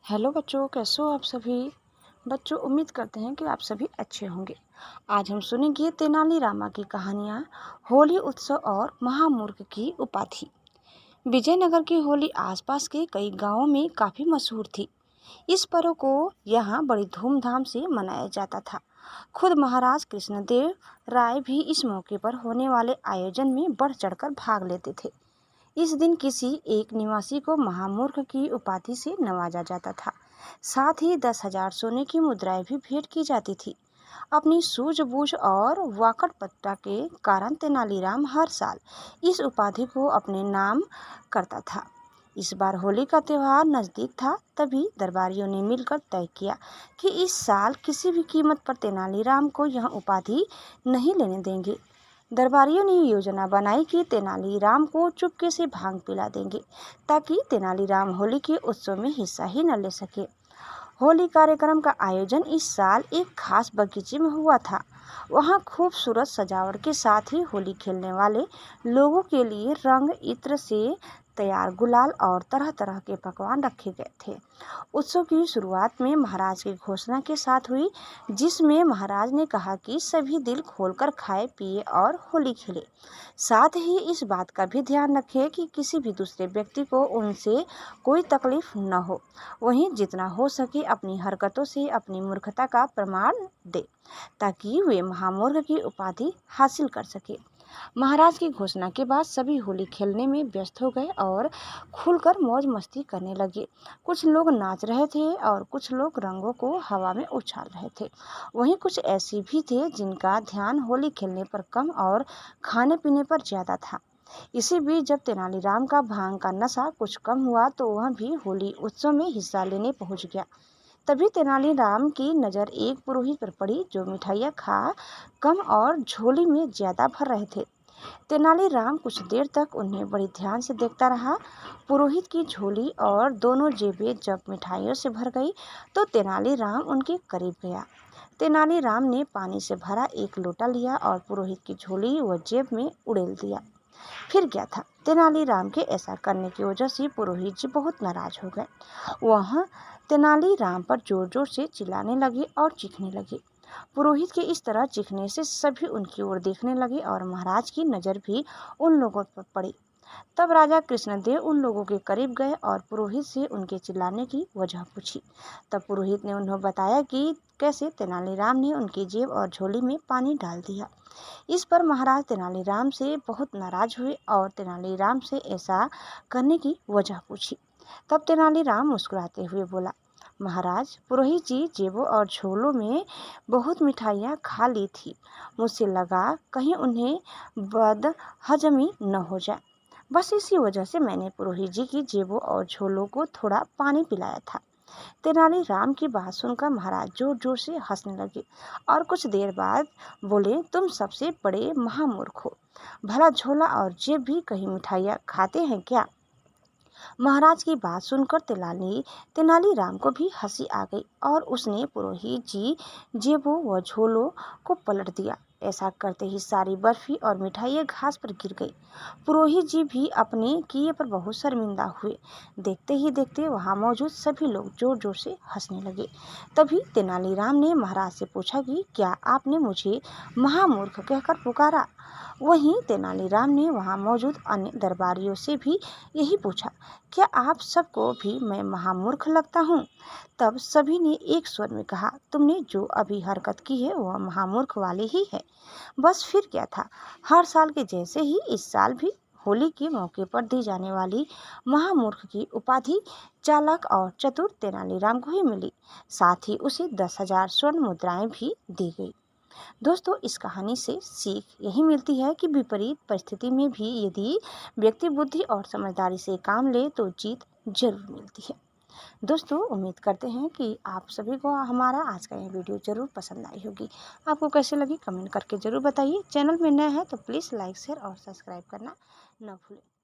Hello बच्चों, कैसे हो आप सभी। बच्चों, उम्मीद करते हैं कि आप सभी अच्छे होंगे। आज हम सुनेंगे तेनालीरामा की कहानियाँ, होली उत्सव और महामूर्ख की उपाधि। विजयनगर की होली आसपास के कई गांवों में काफ़ी मशहूर थी। इस पर्व को यहाँ बड़ी धूमधाम से मनाया जाता था। खुद महाराज कृष्णदेव राय भी इस मौके पर होने वाले आयोजन में बढ़ चढ़कर भाग लेते थे। इस दिन किसी एक निवासी को महामूर्ख की उपाधि से नवाजा जाता था। साथ ही 10,000 सोने की मुद्राएं भी भेंट की जाती थी। अपनी सूझबूझ और वाकटपटुता के कारण तेनालीराम हर साल इस उपाधि को अपने नाम करता था। इस बार होली का त्योहार नज़दीक था, तभी दरबारियों ने मिलकर तय किया कि इस साल किसी भी कीमत पर तेनालीराम को यह उपाधि नहीं लेने देंगे। दरबारियों ने योजना बनाई कि तेनालीराम को चुपके से भांग पिला देंगे, ताकि तेनालीराम होली के उत्सव में हिस्सा ही न ले सके। होली कार्यक्रम का आयोजन इस साल एक खास बगीचे में हुआ था। वहाँ खूबसूरत सजावट के साथ ही होली खेलने वाले लोगों के लिए रंग इत्र से तैयार गुलाल और तरह तरह के पकवान रखे गए थे। उत्सव की शुरुआत में महाराज की घोषणा के साथ हुई, जिसमें महाराज ने कहा कि सभी दिल खोलकर खाए पिए और होली खेले। साथ ही इस बात का भी ध्यान रखें कि किसी भी दूसरे व्यक्ति को उनसे कोई तकलीफ न हो। वहीं जितना हो सके अपनी हरकतों से अपनी मूर्खता का प्रमाण दे, ताकि वे महामूर्ख की उपाधि हासिल कर सके। महाराज की घोषणा के बाद सभी होली खेलने में व्यस्त हो गए और खुलकर मौज मस्ती करने लगे। कुछ लोग नाच रहे थे और कुछ लोग रंगों को हवा में उछाल रहे थे। वहीं कुछ ऐसे भी थे जिनका ध्यान होली खेलने पर कम और खाने पीने पर ज़्यादा था। इसी बीच जब तेनालीराम का भांग का नशा कुछ कम हुआ तो वह भी होली उत्सव में हिस्सा लेने पहुंच गया। तभी तेनालीराम की नज़र एक पुरोहित पर पड़ी, जो मिठाइयाँ खा कम और झोली में ज़्यादा भर रहे थे। तेनालीराम कुछ देर तक उन्हें बड़ी ध्यान से देखता रहा। पुरोहित की झोली और दोनों जेबें जब मिठाइयों से भर गई तो तेनालीराम उनके करीब गया। तेनालीराम ने पानी से भरा एक लोटा लिया और पुरोहित की झोली व जेब में उड़ेल दिया। फिर क्या था, तेनालीराम के ऐसा करने की वजह से पुरोहित जी बहुत नाराज हो गए। वह तेनालीराम पर जोर जोर से चिल्लाने लगे और चीखने लगे। पुरोहित के इस तरह चीखने से सभी उनकी ओर देखने लगे और महाराज की नज़र भी उन लोगों पर पड़ी। तब राजा कृष्णदेव उन लोगों के करीब गए और पुरोहित से उनके चिल्लाने की वजह पूछी। तब पुरोहित ने उन्हें बताया कि कैसे तेनालीराम ने उनकी जेब और झोली में पानी डाल दिया। इस पर महाराज तेनालीराम से बहुत नाराज हुए और तेनालीराम से ऐसा करने की वजह पूछी। तब तेनालीराम मुस्कुराते हुए बोला, महाराज, पुरोहित जी जेबों और झोलों में बहुत मिठाइयाँ खा ली थी। मुझसे लगा कहीं उन्हें बदहजमी न हो जाए। बस इसी वजह से मैंने पुरोहित जी की जेबों और झोलों को थोड़ा पानी पिलाया था। तेनालीराम की बात सुनकर महाराज जोर जोर से हंसने लगे और कुछ देर बाद बोले, तुम सबसे बड़े महामूर्ख हो। भला झोला और जेब भी कहीं मिठाइयाँ खाते हैं क्या। महाराज की बात सुनकर तेनालीराम को भी हंसी आ गई और उसने पुरोहित जी जेबों व झोलों को पलट दिया। ऐसा करते ही सारी बर्फी और मिठाइयाँ घास पर गिर गई। पुरोहित जी भी अपने किए पर बहुत शर्मिंदा हुए। देखते ही देखते वहाँ मौजूद सभी लोग जोर जोर से हंसने लगे। तभी तेनालीराम ने महाराज से पूछा कि क्या आपने मुझे महामूर्ख कहकर पुकारा। वहीं तेनालीराम ने वहाँ मौजूद अन्य दरबारियों से भी यही पूछा, क्या आप सबको भी मैं महामूर्ख लगता हूँ। तब सभी ने एक स्वर में कहा, तुमने जो अभी हरकत की है वह महामूर्ख वाली ही है। बस फिर क्या था, हर साल के जैसे ही इस साल भी होली के मौके पर दी जाने वाली महामूर्ख की उपाधि चालाक और चतुर तेनालीराम को ही मिली। साथ ही उसे 10,000 स्वर्ण मुद्राएं भी दी गई। दोस्तों, इस कहानी से सीख यही मिलती है कि विपरीत परिस्थिति में भी यदि व्यक्ति बुद्धि और समझदारी से काम ले तो जीत जरूर मिलती है। दोस्तों, उम्मीद करते हैं कि आप सभी को हमारा आज का ये वीडियो ज़रूर पसंद आई होगी। आपको कैसे लगी कमेंट करके ज़रूर बताइए। चैनल में नए हैं तो प्लीज़ लाइक शेयर और सब्सक्राइब करना न भूलें।